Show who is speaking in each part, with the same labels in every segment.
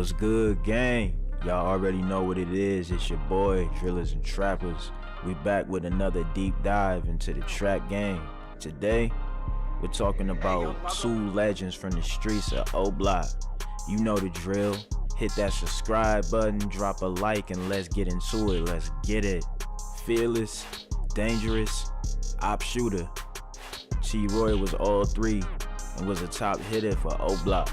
Speaker 1: What's good, gang? Y'all already know what it is. It's your boy, Drillers and Trappers. We back with another deep dive into the trap game. Today, we're talking about two legends from the streets of O-Block. You know the drill. Hit that subscribe button, drop a like, and let's get into it. Let's get it. Fearless, dangerous, op shooter. Sheroid was all three and was a top hitter for O-Block.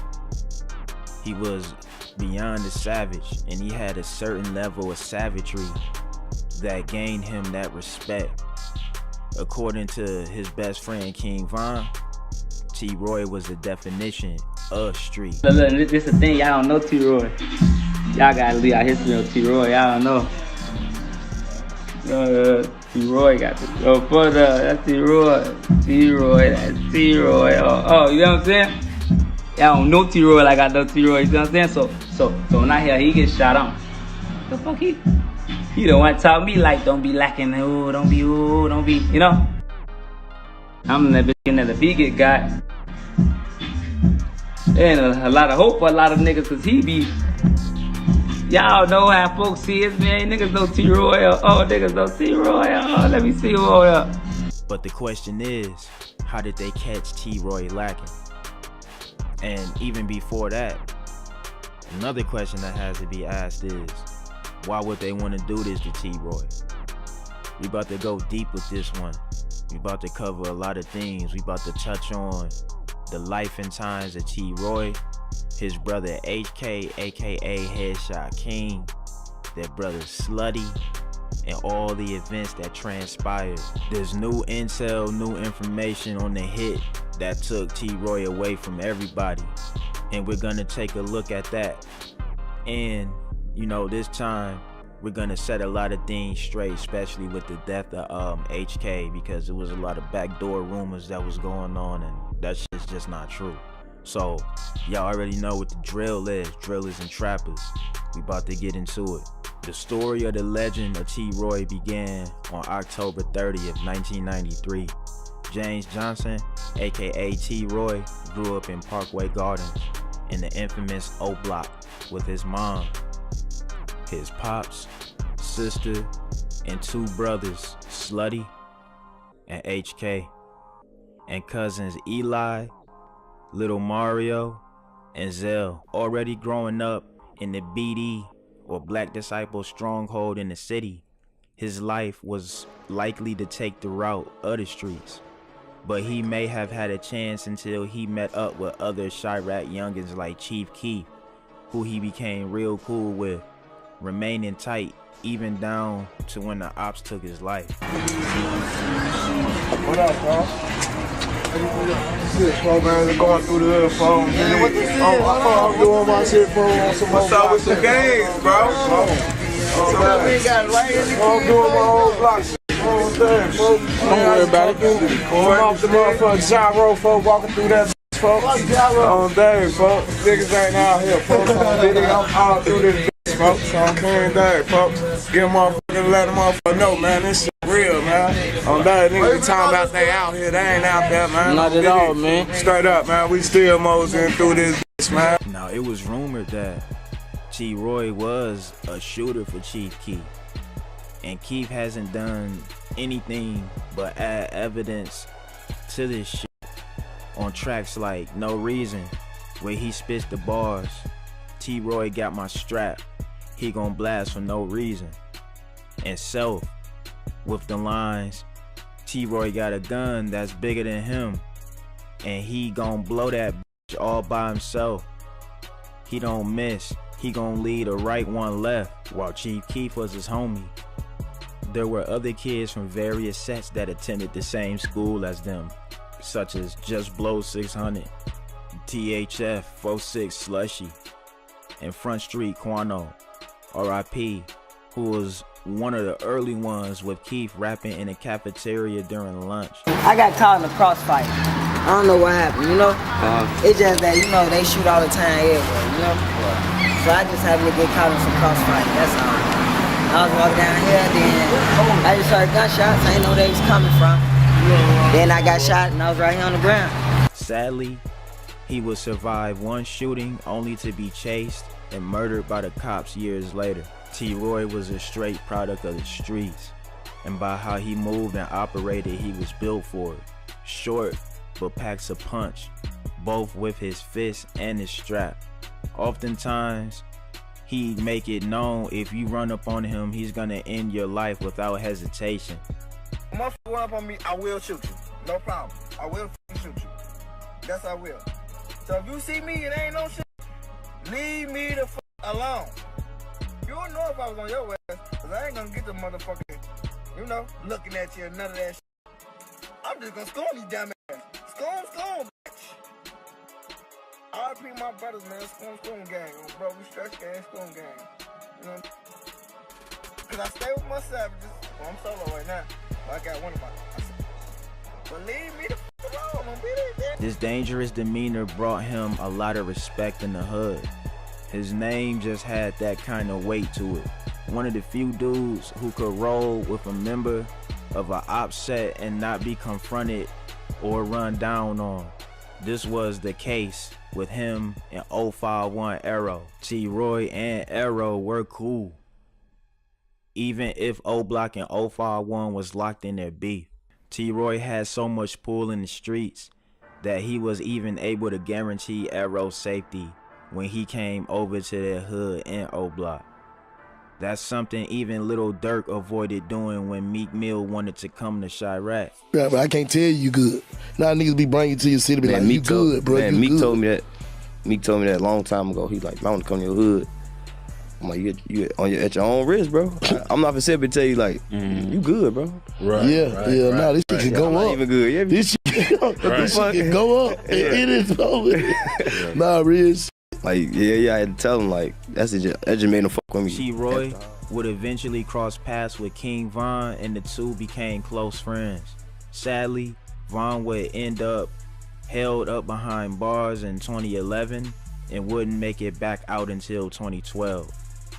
Speaker 1: He was beyond a savage, and he had a certain level of savagery that gained him that respect. According to his best friend King Von, Sheroid was the definition of street.
Speaker 2: Look, this is the thing, y'all don't know Sheroid. Y'all gotta leave our history on Sheroid, y'all don't know. Sheroid got to go further. That's Sheroid. Sheroid, that's Sheroid. Oh, you know what I'm saying? Y'all don't know Sheroid like I know Sheroid, you know what I'm saying? So when I hear he get shot on, the fuck he don't want to talk me like don't be lacking, don't be, you know? I'm in that bitch that he get got. And a lot of hope for a lot of niggas, cause he be, y'all know how folks see it, man. Niggas know Sheroid, niggas know Sheroid, let me see who up.
Speaker 1: But the question is, how did they catch Sheroid lacking? And even before that, another question that has to be asked is, why would they want to do this to Sheroid? We about to go deep with this one. We about to cover a lot of things. We about to touch on the life and times of Sheroid, his brother HK, aka Headshot King, their brother Slutty, and all the events that transpired. There's new intel, new information on the hit that took Sheroid away from everybody, and we're gonna take a look at that. And you know, this time we're gonna set a lot of things straight, especially with the death of HK, because there was a lot of backdoor rumors that was going on, and that shit's just not true. So y'all already know what the drill is, drillers and trappers. We about to get into it. The story of the legend of Sheroid began on October 30th, 1993. James Johnson, aka Sheroid, grew up in Parkway Gardens in the infamous O-Block with his mom, his pops, sister, and two brothers, Slutty and HK, and cousins Eli, Little Mario, and Zell. Already growing up in the BD, or Black Disciple stronghold in the city, his life was likely to take the route of the streets. But he may have had a chance until he met up with other Chirac youngins like Chief Keef, who he became real cool with, remaining tight even down to when the ops took his life.
Speaker 3: What up, bro? Shit, bro, man, going through the hood, bro. Man, what this is? I'm doing my shit, bro. What's up with the games, bro? We ain't got it right here. I'm doing my whole block shit. Don't worry about it. I'm off the motherfucking gyro, folks, walking through that bitch, folks. On day, folks. Niggas ain't out here, folks. I'm all through this bitch, folks. So I'm clean day, folks. Get a motherfucker, let a motherfucker know, man. This shit real, man. On day, niggas be talking about they out here. They ain't out there, man.
Speaker 2: Not at all, man.
Speaker 3: Straight up, man. We still moseying through this bitch, man.
Speaker 1: Now, it was rumored that Sheroid was a shooter for Chief Keef, and Keef hasn't done anything but add evidence to this shit on tracks like No Reason, where he spits the bars, Sheroid got my strap, he gon' blast for no reason, and Self with the lines, Sheroid got a gun that's bigger than him, and he gon' blow that bitch all by himself. He don't miss, he gon' lead a right one left, while Chief Keef was his homie. There were other kids from various sets that attended the same school as them, such as Just Blow 600, THF 46 Slushy, and Front Street Quano, RIP, who was one of the early ones with Keef rapping in the cafeteria during lunch.
Speaker 4: I got caught in a crossfire. I don't know what happened, you know? It's just that, you know, they shoot all the time everywhere, you know? So I just happened to get caught in some crossfire, that's all. I was walking down here, then I just heard gunshots. I didn't know where they was coming from. Then I got shot and I was right here on the ground.
Speaker 1: Sadly, he would survive one shooting only to be chased and murdered by the cops years later. T-Roy was a straight product of the streets, and by how he moved and operated, he was built for it. Short, but packs a punch, both with his fist and his strap. Oftentimes, he'd make it known if you run up on him, he's gonna end your life without hesitation.
Speaker 5: Motherfucker run up on me, I will shoot you. No problem. I will shoot you. Yes, I will. So if you see me, it ain't no shit. Leave me the fuck alone. You don't know if I was on your ass, cause I ain't gonna get the motherfucker, looking at you and none of that shit. I'm just gonna scorn these damn ass. Scorn, bitch. RP my brothers, man. Scorn gang. Bro, we stretch gang, scorn gang. You know? Cause I stay with my savages. Well, I'm solo right now. But I got one of my. But leave me the fuck alone. Don't be there.
Speaker 1: This dangerous demeanor brought him a lot of respect in the hood. His name just had that kind of weight to it. One of the few dudes who could roll with a member of an op set and not be confronted or run down on. This was the case with him and 051 Arrow. T-Roy and Arrow were cool, even if O-Block and 051 was locked in their beef. T-Roy had so much pull in the streets that he was even able to guarantee Arrow's safety when he came over to their hood in O-Block. That's something even Lil Durk avoided doing when Meek Mill wanted to come to Chirac.
Speaker 6: Yeah, but I can't tell you good. Now niggas be bringing you to your city, be
Speaker 7: Man,
Speaker 6: like, you
Speaker 7: Meek told-
Speaker 6: good, bro.
Speaker 7: Man,
Speaker 6: you
Speaker 7: Meek
Speaker 6: good.
Speaker 7: told me that. Meek told me that a long time ago. He like, I want to come to your hood. I'm like, you at your own risk, bro. I'm not for sure to tell you like, you good, bro.
Speaker 6: Right. Yeah. Nah, this shit can go
Speaker 7: I'm
Speaker 6: up.
Speaker 7: not even good. Yeah,
Speaker 6: This shit, this shit can go up. It is over. Nah, real shit.
Speaker 7: like, yeah. I had to tell him like, that just made him fuck with me.
Speaker 1: Sheroid would eventually cross paths with King Von, and the two became close friends. Sadly, Von would end up held up behind bars in 2011 and wouldn't make it back out until 2012.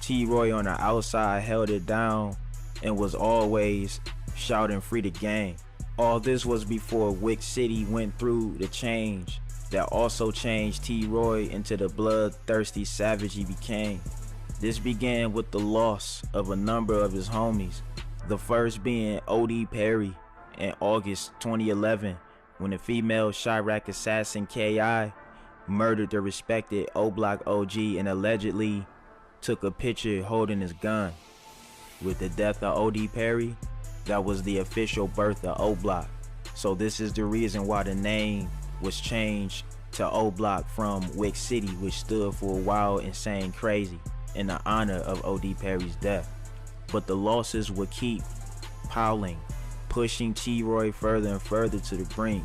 Speaker 1: T-Roy on the outside held it down and was always shouting free the gang. All this was before Wick City went through the change that also changed T-Roy into the bloodthirsty savage he became. This began with the loss of a number of his homies, the first being O.D. Perry in August 2011 when the female Chirac assassin K.I. murdered the respected O-Block OG and allegedly took a picture holding his gun. With the death of O.D. Perry, that was the official birth of O-Block. So this is the reason why the name was changed to O-Block from Wick City, which stood for Wild, Insane, Crazy, in the honor of O.D. Perry's death. But the losses would keep piling, pushing T-Roy further and further to the brink.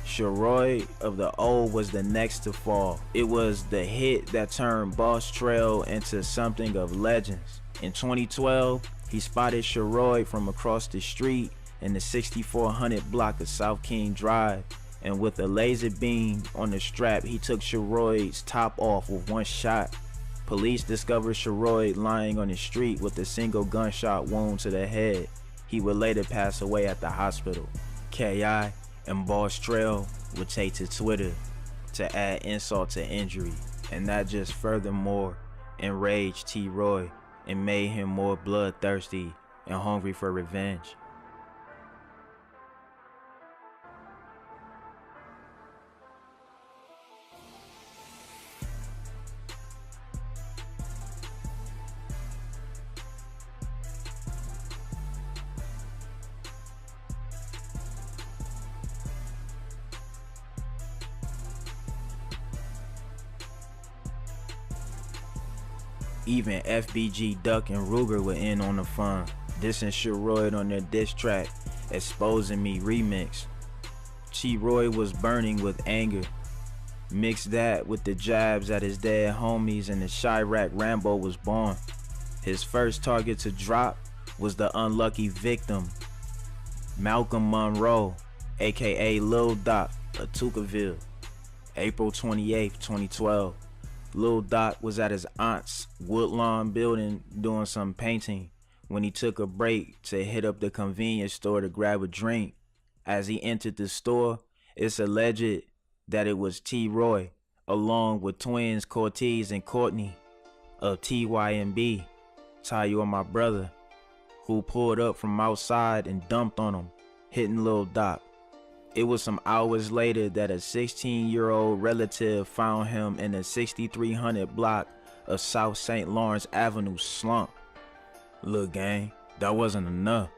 Speaker 1: Sheroid of the O was the next to fall. It was the hit that turned Boss Trail into something of legends. In 2012, he spotted Sheroid from across the street in the 6400 block of South King Drive, and with a laser beam on the strap, he took Sheroid's top off with one shot. Police discovered Sheroid lying on the street with a single gunshot wound to the head. He would later pass away at the hospital. K.I. and Boss Trail would take to Twitter to add insult to injury, and that just furthermore enraged T-Roy and made him more bloodthirsty and hungry for revenge. Even FBG, Duck, and Ruger were in on the fun. Dissing Sheroid on their diss track, Exposing Me remix. Sheroid was burning with anger. Mix that with the jabs at his dead homies, and the Chirac Rambo was born. His first target to drop was the unlucky victim, Malcolm Monroe, aka Lil Durk of Tukaville. April 28, 2012. Lil Durk was at his aunt's Woodlawn building doing some painting when he took a break to hit up the convenience store to grab a drink. As he entered the store, it's alleged that it was T-Roy, along with twins Cortez and Courtney. of TYMB, Tie You Are My Brother, who pulled up from outside and dumped on him, hitting Lil Durk. It was some hours later that a 16-year-old relative found him in the 6300 block of South St. Lawrence Avenue slump. Look, gang, that wasn't enough.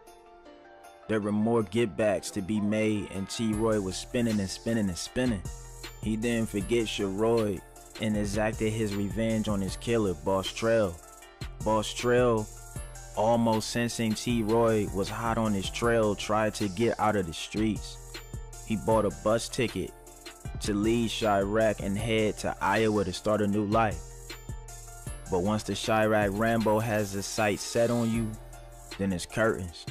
Speaker 1: There were more get-backs to be made, and T-Roy was spinning and spinning and spinning. He didn't forget Sheroid and exacted his revenge on his killer, Boss Trail. Boss Trail, almost sensing T-Roy was hot on his trail, tried to get out of the streets. He bought a bus ticket to leave Chirac and head to Iowa to start a new life. But once the Chirac Rambo has the sight set on you, then it's curtains.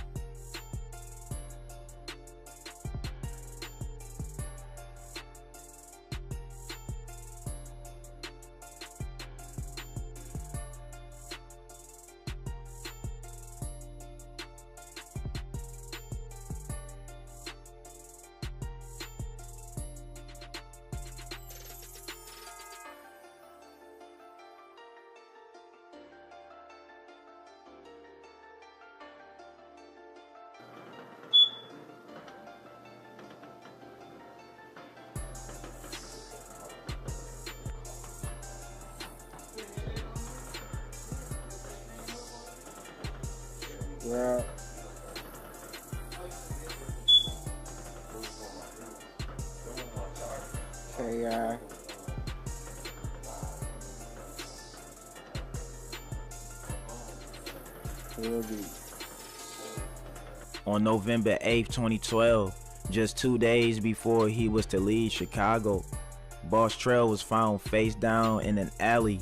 Speaker 8: Yeah. Hey,
Speaker 1: On November 8th, 2012, just 2 days before he was to leave Chicago, Boss Trail was found face down in an alley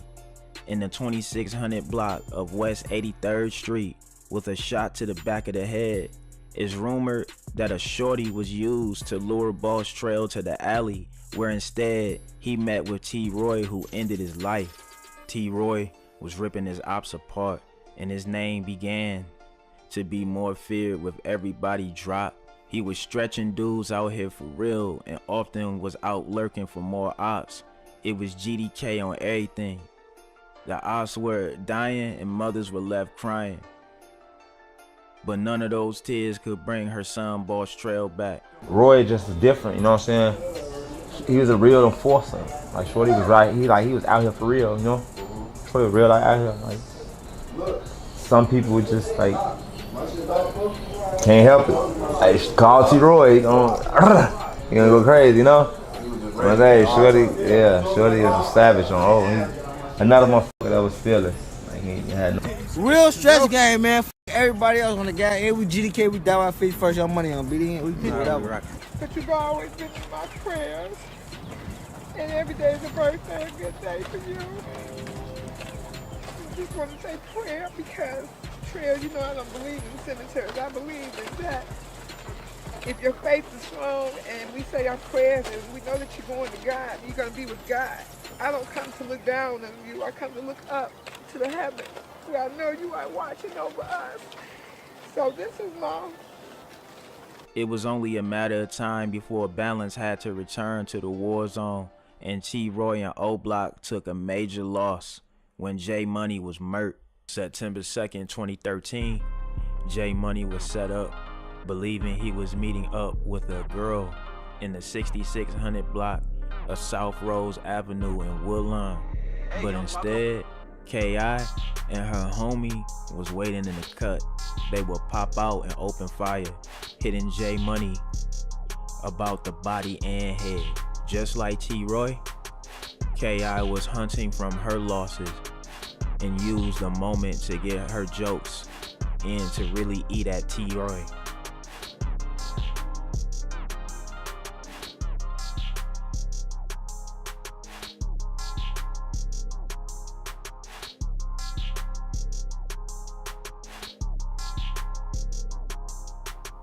Speaker 1: in the 2600 block of West 83rd Street with a shot to the back of the head. It's rumored that a shorty was used to lure Boss Trail to the alley, where instead he met with T-Roy, who ended his life. T-Roy was ripping his ops apart, and his name began to be more feared with everybody dropped. He was stretching dudes out here for real and often was out lurking for more ops. It was GDK on everything. The ops were dying and mothers were left crying. But none of those tears could bring her son Boss Trail back.
Speaker 9: Roy just is different, you know what I'm saying? He was a real enforcer. Like Shorty was right, he was out here for real, you know? Shorty was real out here. Like some people would just like can't help it. Like call T-Roy, you gonna go crazy, you know? But hey, Shorty, Shorty is a savage on another motherfucker that was fearless. Like he had no.
Speaker 8: real stretch game, man. F everybody else on the game. And we GDK, we down our feet first. Your money on BD. We pick it up.
Speaker 10: But you've always been in my prayers. And every day is a birthday, a good day for you. I just want to say prayer because, Trail, you know I don't believe in cemeteries. I believe in that. If your faith is strong and we say our prayers and we know that you're going to God, you're going to be with God. I don't come to look down on you. I come to look up to the heavens. Where I know you are watching over us. So this is long.
Speaker 1: It was only a matter of time before Balance had to return to the war zone, and T-Roy and O-Block took a major loss when J Money was murked. September 2nd, 2013, J Money was set up, believing he was meeting up with a girl in the 6600 block of South Rose Avenue in Woodlawn. But instead, K.I. and her homie was waiting in the cut. They would pop out and open fire, hitting J Money about the body and head. Just like T-Roy, K.I. was hunting from her losses and used the moment to get her jokes in to really eat at T-Roy.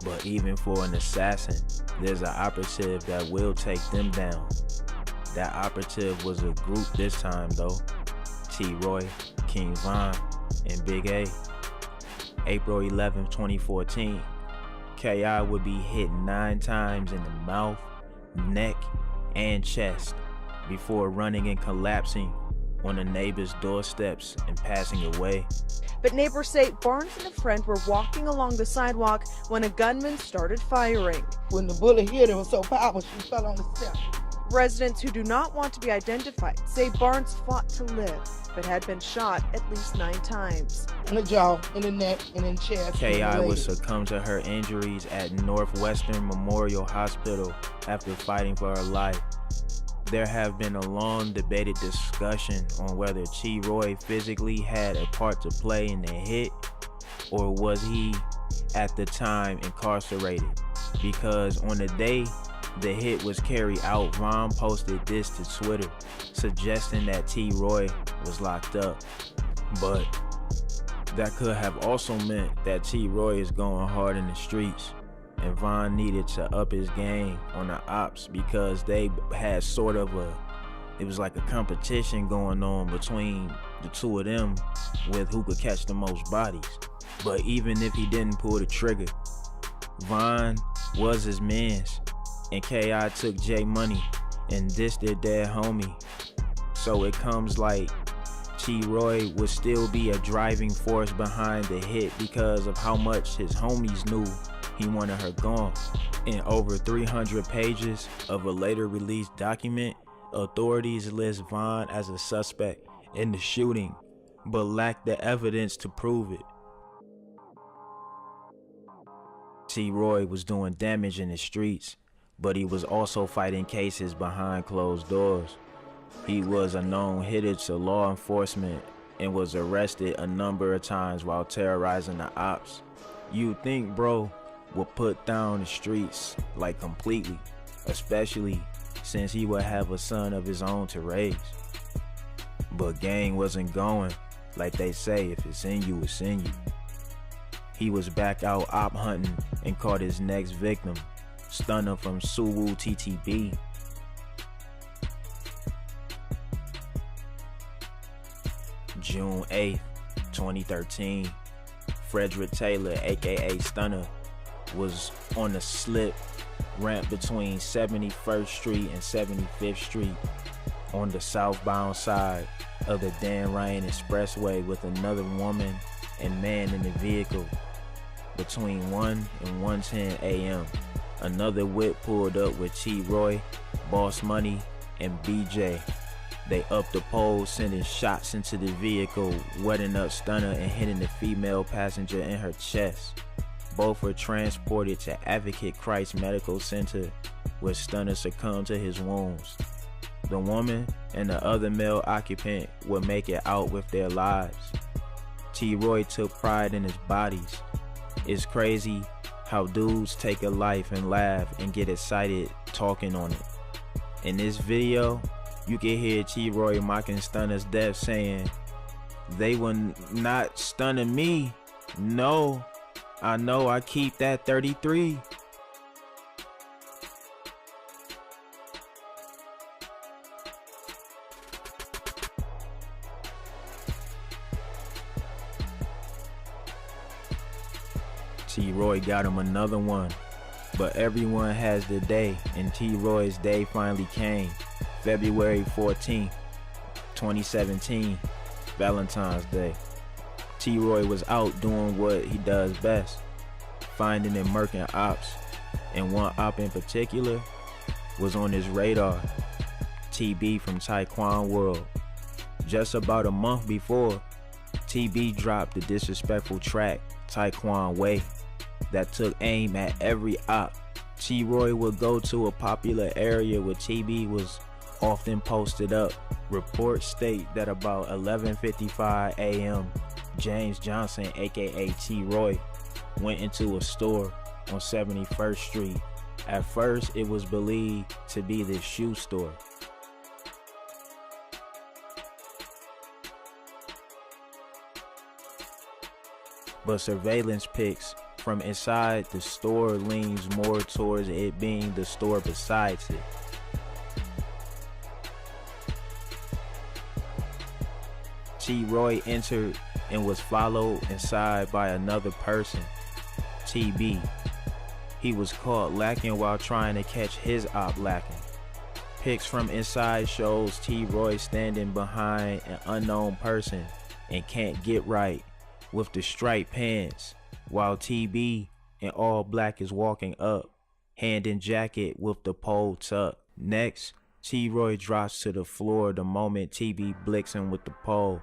Speaker 1: But even for an assassin, there's an operative that will take them down. That operative was a group this time though. T-Roy, King Von, and Big A. April 11, 2014, K.I. would be hit 9 times in the mouth, neck, and chest before running and collapsing on the neighbor's doorsteps and passing away.
Speaker 11: But neighbors say Barnes and a friend were walking along the sidewalk when a gunman started firing.
Speaker 8: When the bullet hit her, it was so powerful, she fell on the step.
Speaker 11: Residents who do not want to be identified say Barnes fought to live, but had been shot at least 9 times.
Speaker 8: In the jaw, in the neck, and in the chest.
Speaker 1: K.I. would succumb to her injuries at Northwestern Memorial Hospital after fighting for her life. There have been a long debated discussion on whether Sheroid physically had a part to play in the hit, or was he at the time incarcerated, because on the day the hit was carried out, Von posted this to Twitter, suggesting that Sheroid was locked up. But that could have also meant that Sheroid is going hard in the streets, and Von needed to up his game on the ops because they had sort of it was like a competition going on between the two of them with who could catch the most bodies. But even if he didn't pull the trigger, Von was his mans, and K.I. took J Money and dissed their dead homie. So it comes like Sheroid would still be a driving force behind the hit because of how much his homies knew he wanted her gone. In over 300 pages of a later released document, authorities list Von as a suspect in the shooting, but lack the evidence to prove it. Sheroid was doing damage in the streets, but he was also fighting cases behind closed doors. He was a known hitter to law enforcement and was arrested a number of times while terrorizing the ops. You'd think bro would put down the streets like completely, especially since he would have a son of his own to raise. But gang wasn't going like they say, if it's in you, it's in you. He was back out op hunting and caught his next victim, Stunner from Suwu TTB. June 8th, 2013, Frederick Taylor, aka Stunner, was on the slip ramp between 71st Street and 75th Street on the southbound side of the Dan Ryan Expressway with another woman and man in the vehicle. Between 1 and 1:10 a.m., another whip pulled up with Sheroid, Boss Money, and BJ. They upped the pole, sending shots into the vehicle, wetting up Stunner and hitting the female passenger in her chest. Both were transported to Advocate Christ Medical Center, where Stunner succumbed to his wounds. The woman and the other male occupant would make it out with their lives. Sheroid took pride in his bodies. It's crazy how dudes take a life and laugh and get excited talking on it. In this video, you can hear Sheroid mocking Stunner's death, saying, "They were not stunning me. No, I know I keep that 33. Sheroid got him another one, but everyone has their day, and Sheroid's day finally came. February 14th, 2017, Valentine's Day. Sheroid was out doing what he does best, finding and murking ops, and one op in particular was on his radar, TB from Taekwon World. Just about a month before, TB dropped the disrespectful track Taekwon Way that took aim at every op. Sheroid would go to a popular area where TB was often posted up. Reports state that about 11:55 a.m., James Johnson, aka Sheroid, went into a store on 71st Street. At first, it was believed to be this shoe store. But surveillance pics from inside the store leans more towards it being the store besides it. Sheroid entered and was followed inside by another person, TB. He was caught lacking while trying to catch his op lacking. Pics from inside shows T-Roy standing behind an unknown person and can't get right with the striped pants, while TB in all black is walking up, hand in jacket with the pole tucked. Next, T-Roy drops to the floor the moment TB blicks him with the pole.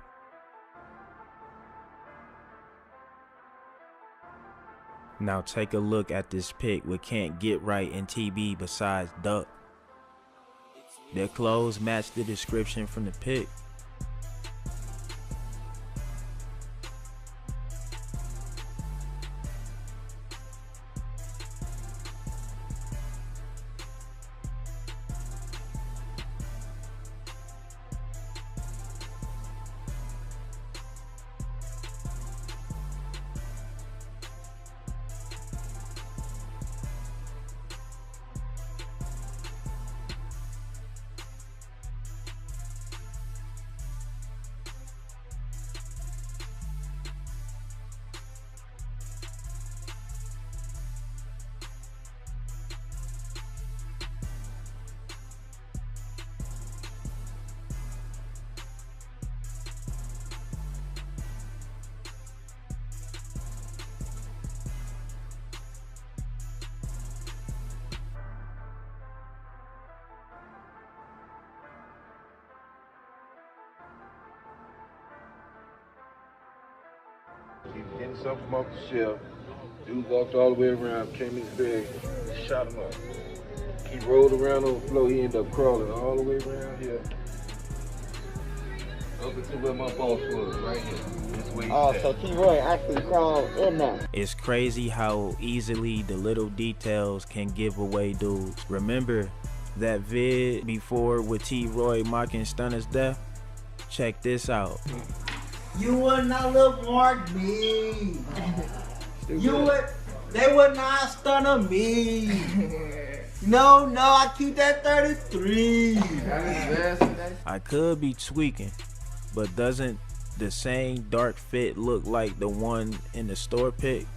Speaker 1: Now take a look at this pic with Can't Get Right and TB besides Duck. Their clothes match the description from the pic.
Speaker 3: He was getting something off the shelf. Dude walked all the way around, came in his bag, shot him up. He rolled around on the floor. He ended up crawling all the way around here. Up until where my boss was, right here. This way.
Speaker 8: Oh, so T-Roy actually crawled in there.
Speaker 1: It's crazy how easily the little details can give away dudes. Remember that vid before with T-Roy mocking Stunner's death? Check this out.
Speaker 8: You would not look mark me. They would not stun me. No, I keep that 33.
Speaker 1: I could be tweaking, but doesn't the same dark fit look like the one in the store pic?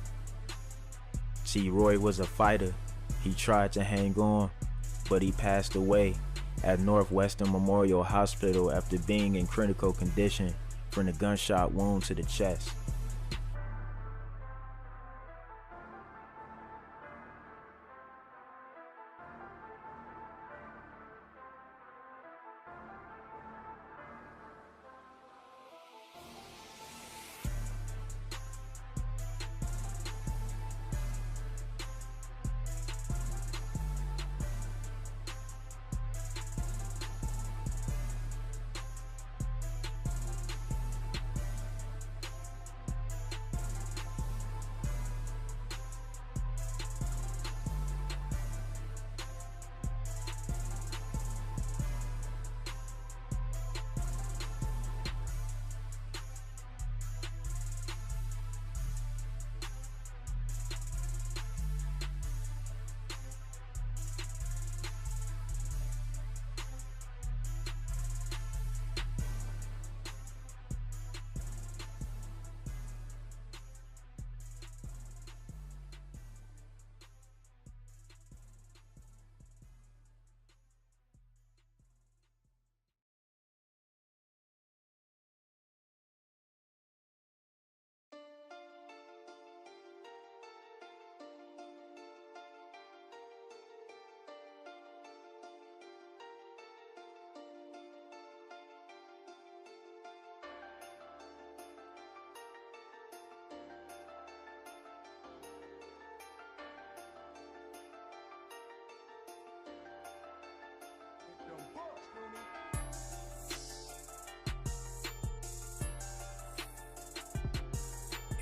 Speaker 1: Sheroid was a fighter. He tried to hang on, but he passed away at Northwestern Memorial Hospital after being in critical condition from the gunshot wound to the chest.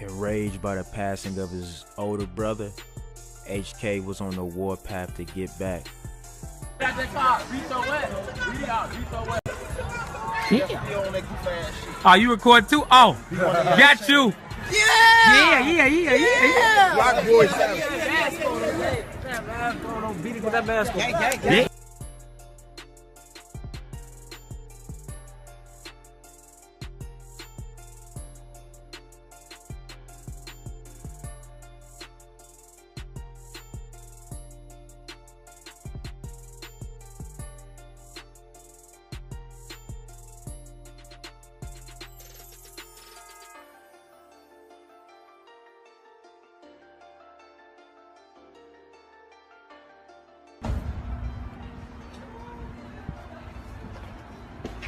Speaker 1: Enraged by the passing of his older brother, HK was on the warpath to get back.
Speaker 12: Oh, you record too? Oh, got you. Yeah.
Speaker 3: Black boys.
Speaker 12: Yeah.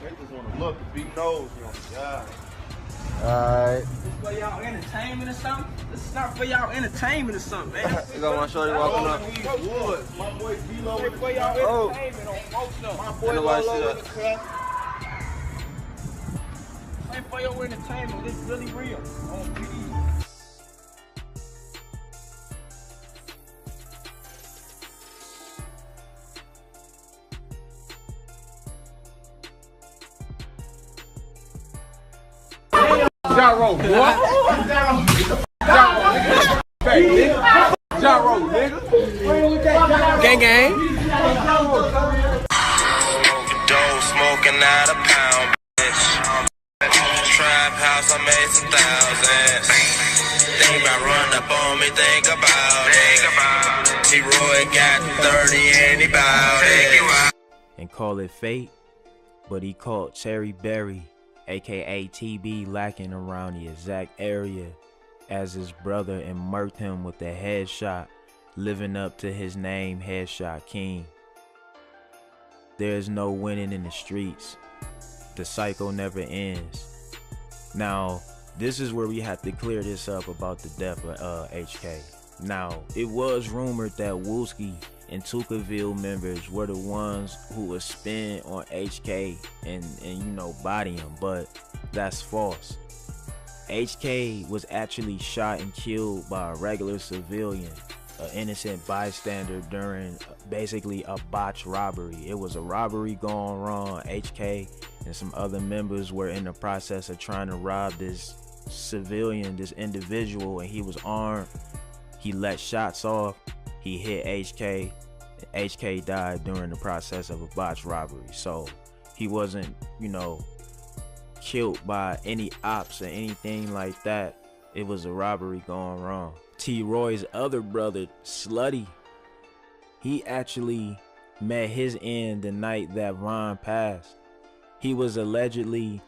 Speaker 3: They just want to look and be nosy on the guy.
Speaker 8: Alright.
Speaker 2: This for y'all entertainment or something? This is not for y'all entertainment or something, man.
Speaker 8: You got one shorty walking up.
Speaker 3: My boy Doodie Lo in the
Speaker 2: For y'all
Speaker 8: Oh.
Speaker 2: entertainment on folks up.
Speaker 3: My boy
Speaker 8: Nobody see
Speaker 3: Lolo
Speaker 8: that.
Speaker 3: in the cut.
Speaker 2: Ain't for your entertainment. This really real. On BD.
Speaker 3: Gyro, boy. Gyro, nigga.
Speaker 12: Gang gang.
Speaker 13: Dope smoking out a pound, bitch. Trap house, I made some thousands. Think about run up on me, think about it. Sheroid got 30 and he bout it.
Speaker 1: And call it fate, but he caught Cherry Berry, aka TB, lacking around the exact area as his brother and murked him with a headshot, living up to his name, Headshot King. There is no winning in the streets. The cycle never ends. Now, this is where we have to clear this up about the death of HK. Now, it was rumored that Wooski and Tukaville members were the ones who would spin on HK and you know, body him, but that's false. HK was actually shot and killed by a regular civilian, an innocent bystander during basically a botched robbery. It was a robbery gone wrong. HK and some other members were in the process of trying to rob this civilian, this individual, and he was armed. He let shots off. He hit HK. HK died during the process of a botched robbery. So he wasn't, you know, killed by any ops or anything like that. It was a robbery gone wrong. T-Roy's other brother, Slutty, he actually met his end the night that Von passed. He was allegedly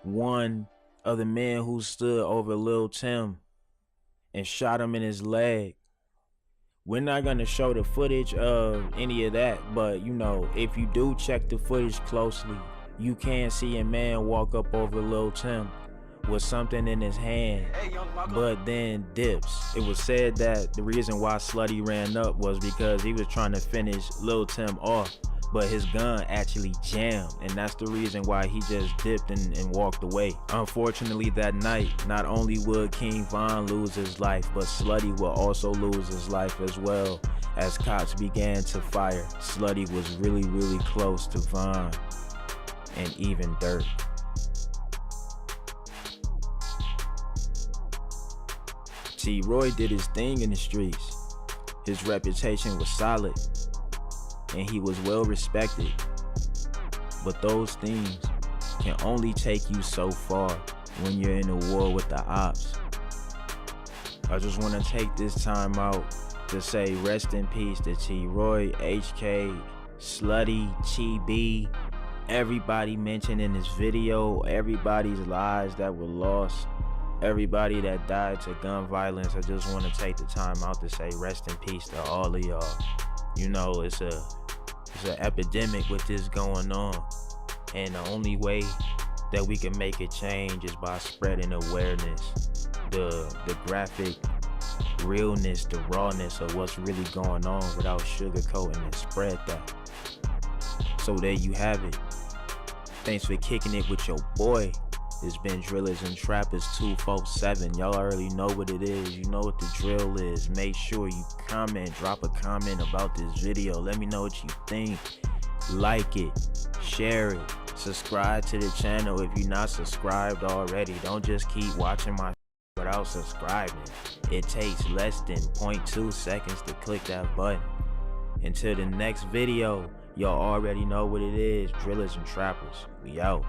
Speaker 1: one of the men who stood over Lil Tim and shot him in his leg. We're not gonna show the footage of any of that, but you know, if you do check the footage closely, you can see a man walk up over Lil Tim with something in his hand, but then dips. It was said that the reason why Slutty ran up was because he was trying to finish Lil Tim off, but his gun actually jammed, and that's the reason why he just dipped and walked away. Unfortunately, that night, not only would King Von lose his life, but Slutty will also lose his life as well, as cops began to fire. Slutty was really, really close to Von and even Durk. Sheroid did his thing in the streets. His reputation was solid, and he was well respected. But those things can only take you so far when you're in a war with the ops. I just want to take this time out to say rest in peace to Sheroid, HK, Slutty, TB, everybody mentioned in this video, everybody's lives that were lost, everybody that died to gun violence. I just want to take the time out to say rest in peace to all of y'all. You know, it's an epidemic with this going on, and the only way that we can make a change is by spreading awareness, the graphic realness, the rawness of what's really going on without sugarcoating it. Spread that. So there you have it. Thanks for kicking it with your boy. It's been Drillers and Trappers 247. Y'all already know what it is. You know what the drill is. Make sure you comment, drop a comment about this video. Let me know what you think. Like it, share it, subscribe to the channel if you're not subscribed already. Don't just keep watching my without subscribing. It takes less than 0.2 seconds to click that button. Until the next video, y'all already know what it is. Drillers and Trappers, we out.